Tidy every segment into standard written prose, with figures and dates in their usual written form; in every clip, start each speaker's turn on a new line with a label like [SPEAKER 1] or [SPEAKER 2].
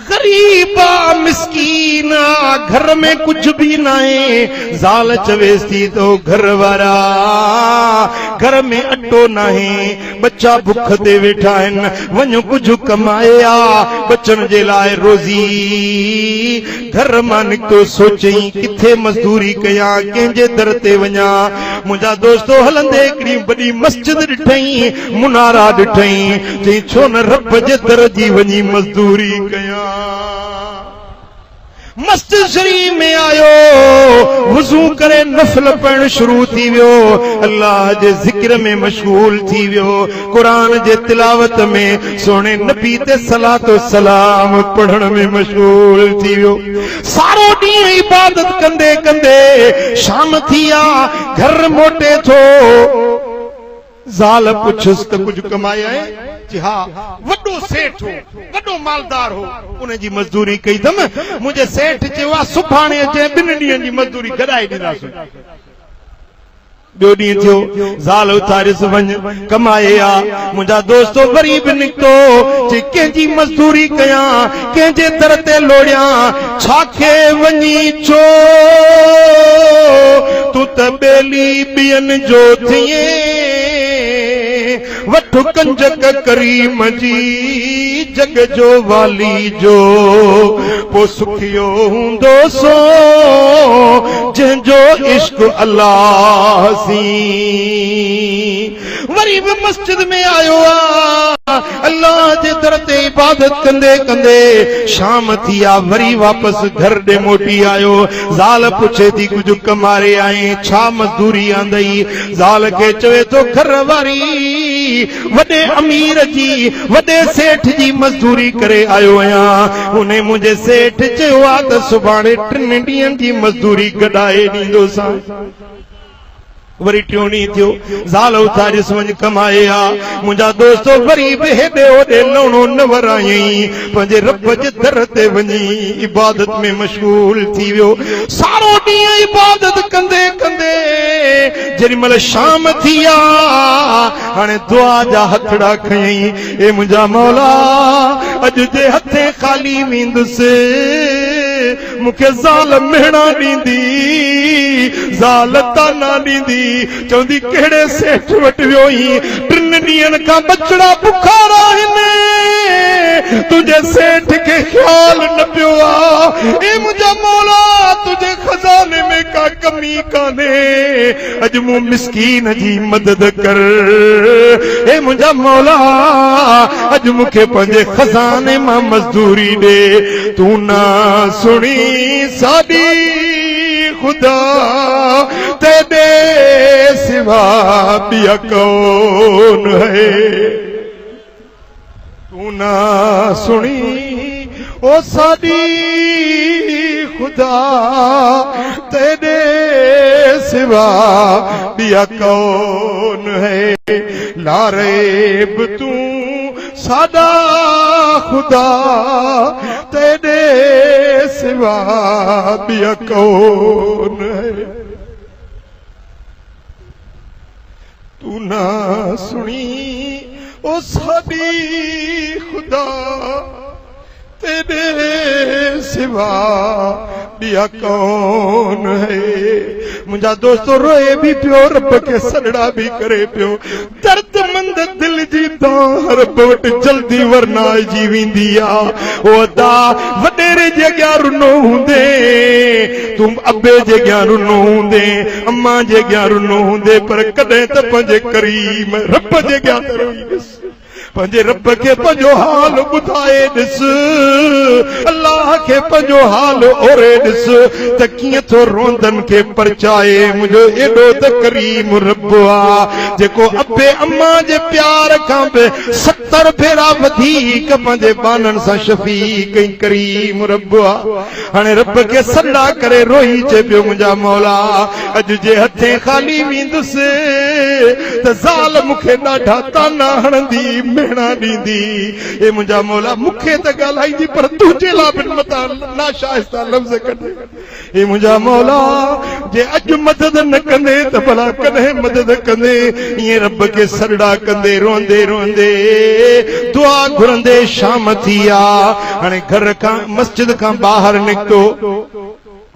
[SPEAKER 1] गरीबा मिस्कीना घर में कुछ भी ना है ज़ाल चवेस्ती तो घर वारा घर में अटो ना है बच्चा भुख ते वेठा आहिनि वञो कुछ कमाया बचन जे लाइ रोज़ी घर मां निकितो सोचई किथे मज़दूरी कया कंहिंजे दर ते वञा मुंहिंजा दोस्तो हलंदे हिकिड़ी वॾी मस्जिद ॾिठई मुनारा ॾिठई चई छो न रब जे दर जी वञी मज़दूरी कया मस्जिद शरीफ में आयो वुज़ू करे नफल पढ़ण शुरू थी वियो अल्लाह जे ज़िक्र में मशगूल थी वियो कुरान जे तिलावत में सोने नबी ते सलातो सलाम पढ़ण में मशगूल थी वियो सारो ॾींहुं इबादत कंदे कंदे शाम थी आ घर मोटे थो ज़ाल पुछस त कुछ कमाया है जी हाँ वॾो सेठ हो वॾो मालदार हो उन जी मज़दूरी कई दम मुझे सेठ चयो सुभाणे अचे 2 ॾींहंनि जी मज़दूरी गॾाए ॾींदासीं ॿियो ॾींहुं थियो ज़ाल उथारियस वञ कमाए आ मुंहिंजा दोस्तो वरी बि निकितो चई कंहिंजी मज़दूरी कया कंहिंजे दर ते लोड़ियां छाखे वञी चो तूं त ॿेली ॿियनि जो थिए वठ कंजक करीम जी जग जो वाली जो पो सुखियो हूंदो सो जंहिंजो इश्क अल्लाह सी वरी बि मस्जिद में आयो आ अल्लाह जे दर ते इबादत कंदे कंदे शाम थी आ वरी वापस घर ॾे मोटी आयो ज़ाल पुछे थी कुछ कमारे आए छा मज़दूरी आंदई ज़ाल खे चवे थो घर वारी वॾे अमीर जी वॾे सेठ जी मज़दूरी करे आयो आहियां उन मुंहिंजे सेठ चयो आहे त सुभाणे 3 ॾींहंनि जी मज़दूरी गॾाए ॾींदोसां वरी टियों ॾींहुं थियो ज़ाल उथारियस वञ कमाए आ मुंहिंजा दोस्तो वरी बि हेॾे होॾे लवणो न वरायई पंहिंजे रब जे दर ते वञी इबादत में मशगूल थी वियो सारो ॾींहुं इबादत कंदे कंदे जेॾी महिल शाम थी आ हाणे दुआ जा हथड़ा खयई ए मुंहिंजा मौला अॼु जे हथे ख़ाली वेंदुसि मूंखे ज़ाल मेहणा ॾींदी ज़ाल ताना ॾींदी चवंदी कहिड़े सेठ वटि वियो ही 3 ॾींहंनि खां बचड़ा बुखार आहिनि तुंहिंजे सेठ खे ख्याल न पियो आहे ए मुंहिंजा मौला तुंहिंजे खज़ाने में का कमी कान्हे अॼु मूं मिस्कीन जी मदद कर ए मुंहिंजा मौला अॼु मूंखे पंहिंजे खज़ाने मां मज़दूरी ॾे तूं ना सुणी साडी खुदा तेरे सिवा ॿिया कौन है तू ना सुनी ओ साडी खुदा तेरे सिवा ॿिया कौन है लारेब तू साडा खुदा तेरे सिवा ॿिया कौन है तू ना सुनी ओ साडी खुदा तेरे सिवा ॿिया कौन है मुंहिंजा दोस्तो रोए भी पियो रब खे सॾड़ा भी करे पियो दर्दमंद दिल जी तां रब वटि जल्दी वरनाए जी वेंदी आ ओ अदा वॾेरे जे अॻियां रुनो हूंदे तूं अबे जे अॻियां रुनो हूंदे अम्मा जे अॻियां रुनो हूंदे पर कॾहिं त पंहिंजे करीम रब जे अॻियां त रोईंदुसि पंहिंजे रब खे पंहिंजो हाल ॿुधाए ॾिस अल्लाह खे पंहिंजो हाल ओरे ॾिस त कीअं थो रोंदनि खे परचाए मुंहिंजो एॾो त करीम रब आहे जेको अबे अम्मा जे प्यार खां बि 70 भेरा वधीक पंहिंजे बाननि सां शफ़ीक़ ऐं करीम रब आहे हाणे रब खे सॾा करे रोई चए पियो मुंहिंजा मौला अॼु जे हथे ख़ाली वेंदुसि त ज़ाल मूंखे ॾाढा ताना हणंदी मेहना दींदी ए मुंहिंजा मौला मूंखे त ॻाल्हाईंदी पर तुंहिंजे लाइ बि मता ना शाइस्ता लफ़्ज़ कढे ए मुंहिंजा मौला जे अॼु मदद न कंदे त भला कॾहिं मदद कंदे ईअं रब खे सरड़ा कंदे रोंदे रोंदे दुआ घुरंदे शाम थी आ हाणे घर खां मस्जिद खां ॿाहिरि निकितो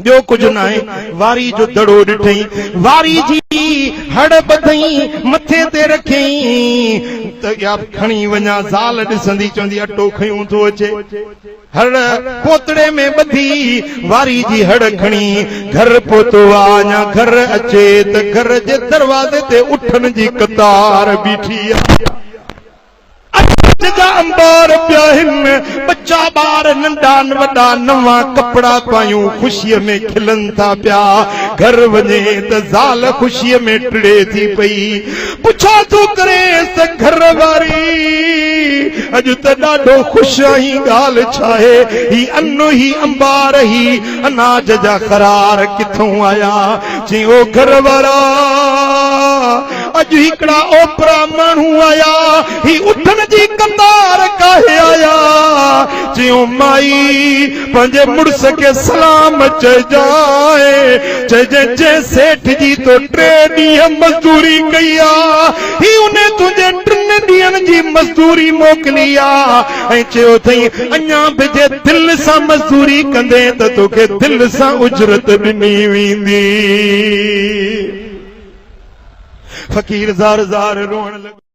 [SPEAKER 1] ॿियो कुझु न आहे वारी जो दड़ो ॾिठई वारी जी हड़ ॿधई मथे ते रखई त या खणी वञा ज़ाल ॾिसंदी चवंदी अटो खयूं थो अचे हड़ पोतड़े में ॿधी वारी जी हड़ खणी घर पहुतो आ अञा घर अचे त घर जे दरवाज़े ते उठनि जी कतार बीठी आहे अंबार पिया आहिनि बच्चा ॿार नंढा वॾा नवां कपिड़ा पायूं ख़ुशीअ में खिलनि था पिया घर वञे त ज़ाल ख़ुशीअ में टिड़े थी पई पुछा थो करे त घर वारी अॼु त ॾाढो ख़ुशि आहीं ॻाल्हि छा आहे ही अनु ही अंबार ही अनाज जा क़रार किथां आया चई ओ घर वारा अॼु हिकिड़ा ओपरा माण्हू आया ही उठनि जी कतार काहे आया चयो माई पंहिंजे मुड़ुस खे सलाम चइजाए चइजे जे सेठ जी तो 3 ॾींहं मज़दूरी कई आ ही उन तुंहिंजे 3 ॾींहंनि जी मज़दूरी मोकिली आ ऐं चयो अथई अञा बि जे दिलि सां मज़दूरी कंदे त तोखे दिलि सां उजरत ॾिनी वेंदी फ़क़ीर ज़ार ज़ार रोअण लॻो